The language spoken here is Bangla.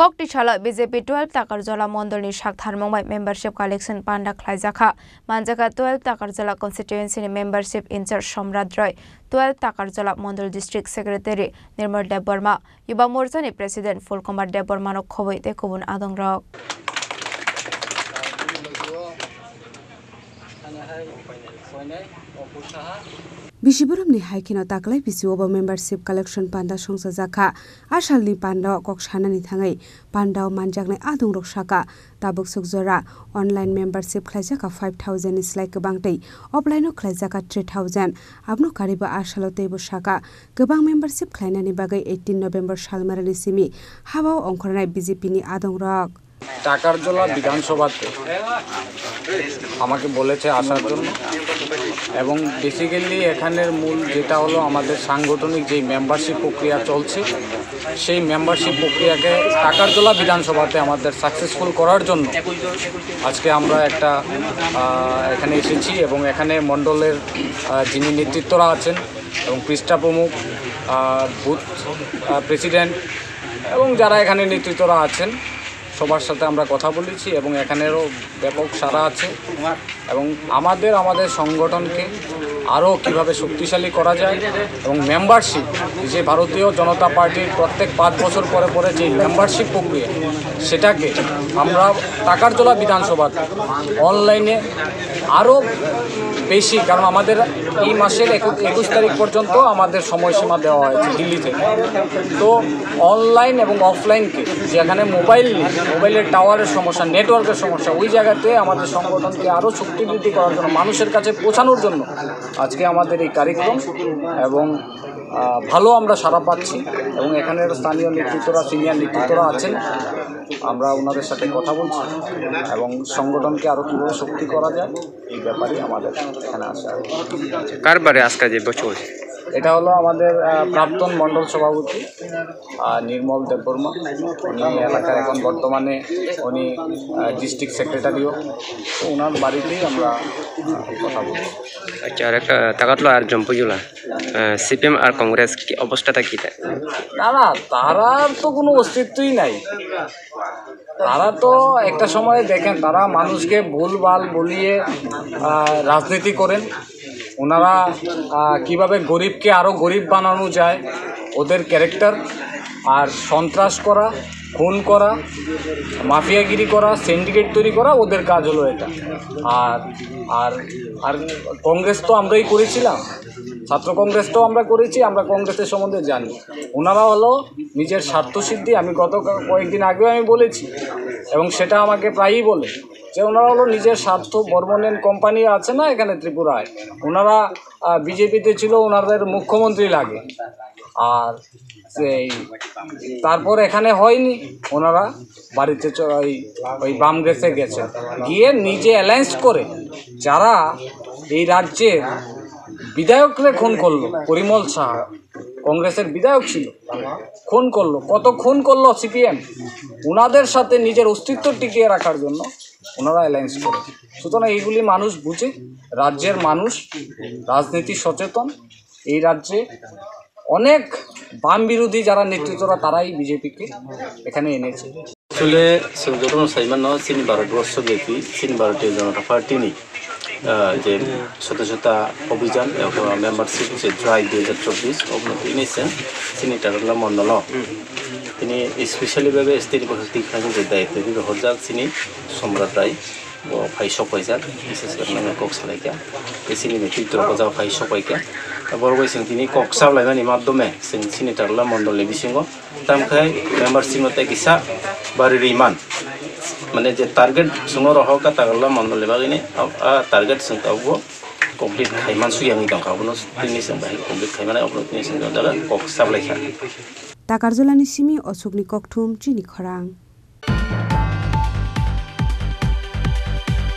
Koktichala BJP 12 Takarjala Mondolni Shaktharmongbai membership collection Panda Khlaijaka Manjaka 12 Takarjala constituency membership in charge Somrat Roy 12 Takarjala Mondol district secretary Nirmal Deborma Yuba Morjani president Fulkumar Deborma no khoboi te kubun adongrok Bishiburum ni haikino taklai bisiwobo membership collection panda songsa jaka asalni panda kokshana ni thangai panda manjaknai adung roksaka tabuk sukjora online membership khlaijaka 5000 islai kebangtei offline khlaijaka 3000 abno kariba asalo teibo saka kebang membership khlainani bagai 18 November salmarani simi habao ongkhornai BJP ni adung rok Takarjala বিধানসভাতে আমাকে বলেছে আসার জন্য এবং বেসিক্যালি এখানের মূল যেটা হলো আমাদের সাংগঠনিক যে মেম্বারশিপ প্রক্রিয়া চলছে সেই মেম্বারশিপ প্রক্রিয়াকে টাকারজলা বিধানসভাতে আমাদের সাকসেসফুল করার জন্য আজকে আমরা একটা এখানে এসেছি এবং এখানে মণ্ডলের যিনি নেতৃত্বরা আছেন এবং পৃষ্ঠা প্রমুখ বুথ প্রেসিডেন্ট এবং যারা এখানে নেতৃত্বরা আছেন সবার সাথে আমরা কথা বলেছি এবং এখানেরও ব্যাপক সাড়া আছে এবং আমাদের সংগঠনকে আরও কিভাবে শক্তিশালী করা যায় এবং মেম্বারশিপ যে ভারতীয় জনতা পার্টির প্রত্যেক 5 বছর পরে পরে যে মেম্বারশিপ প্রক্রিয়া সেটাকে আমরা টাকারজলা বিধানসভাতে অনলাইনে আরও বেশি কারণ আমাদের এই মাসের 21 তারিখ পর্যন্ত আমাদের সময়সীমা দেওয়া হয়েছে দিল্লি থেকে তো অনলাইন এবং অফলাইনকে যেখানে মোবাইলের টাওয়ারের সমস্যা নেটওয়ার্কের সমস্যা ওই জায়গাতে আমাদের সংগঠনকে আরও শক্তি বৃদ্ধি করার জন্য মানুষের কাছে পৌঁছানোর জন্য আজকে আমাদের এই কার্যক্রম এবং ভালো আমরা সাড়া পাচ্ছি এবং এখানের স্থানীয় নেতৃত্বরা সিনিয়র নেতৃত্বরা আছেন আমরা ওনাদের সাথে কথা বলছি এবং সংগঠনকে আরও কীভাবে শক্তি করা যায় এই ব্যাপারে আমাদের এখানে আসা কারবারে আজকে যে বছর এটা হলো আমাদের প্রাক্তন মণ্ডল সভাপতি নির্মল দেববর্মা উনি এলাকার এখন বর্তমানে উনি ডিস্ট্রিক্ট সেক্রেটারিও তো ওনার বাড়িতেই আমরা কথা বলছি আচ্ছা আর একটা তাকাতলো আর জম্পুজুলা সিপিএম আর কংগ্রেস কি অবস্থাটা কি না তারার তো কোনো অস্তিত্বই নাই তারা তো একটা সময় দেখেন তারা মানুষকে ভুলভাল বলিয়ে রাজনীতি করেন ওনারা কিভাবে গরিবকে আরও গরিব বানানো যায় ওদের ক্যারেক্টার আর সন্ত্রাস করা খুন করা মাফিয়াগিরি করা সিন্ডিকেট তৈরি করা ওদের কাজ হলো এটা আর আর আর কংগ্রেস তো আমরাই করেছিলাম ছাত্র কংগ্রেসটাও আমরা করেছি আমরা কংগ্রেসের সম্বন্ধে জানি ওনারা হলো নিজের স্বার্থসিদ্ধি আমি গত কয়েকদিন আগেও আমি বলেছি এবং সেটা আমাকে প্রায়ই বলে যে ওনারা হলো নিজের স্বার্থ বর্মনেন কোম্পানি আছে না এখানে ত্রিপুরায় ওনারা বিজেপিতে ছিল ওনাদের মুখ্যমন্ত্রী লাগে আর সেই তারপর এখানে হয়নি ওনারা বাড়িতে ওই বাম গেছে গেছে গিয়ে নিজে অ্যালায়েন্স করে যারা এই রাজ্যের বিধায়করে খুন করলো পরিমল সাহা কংগ্রেসের বিধায়ক ছিল খুন করলো কত খুন করলো সিপিএম ওনাদের সাথে নিজের অস্তিত্ব টিকিয়ে রাখার জন্য ওনারা অ্যালায়েন্স করে সুতরাং এইগুলি মানুষ বুঝে রাজ্যের মানুষ রাজনীতি সচেতন এই রাজ্যে অনেক বাম বিরোধী যারা নেতৃত্বরা তারাই বিজেপিকে এখানে এনেছে আসলে সংগঠন সাইমান চীন ভারতবর্ষ ব্যাপী চীন ভারতীয় জনতা পার্টি নেই যে সদস্যতা অভিযান মেম্বারশিপ যে ড্রাইভ 2024 অবনতি এনেছেন চিনি টাকারজলা মণ্ডল তিনি স্পেশালিভাবে স্টেট প্রশাসনিক যে দায়িত্ব হরজাক চিনি সম্রাট রায় ফাই সপাইজাক বিশেষ করে কক সালাইকা চিনি নেতৃত্ব হজা ফাই সপাইকা বড় তিনি কক সালাইমানি মাধ্যমে চিনি টাকারজলা মণ্ডলের বিসঙ্গ তামখাই মেম্বারশিপতে কিসা বাড়ির ইমান মানে যে টার্গেট সঙ্গে রহকা টাকারজলা মণ্ডলে বাগিনি টার্গেট সঙ্গে কমপ্লিট খাইমান সুয়ানি দং খাবনো তিনি সঙ্গে কমপ্লিট খাইমানে অবনো তিনি সঙ্গে দাদা কক সালাইখা টাকারজলানি সিমি অশোকনি ককথুম চিনি খরাং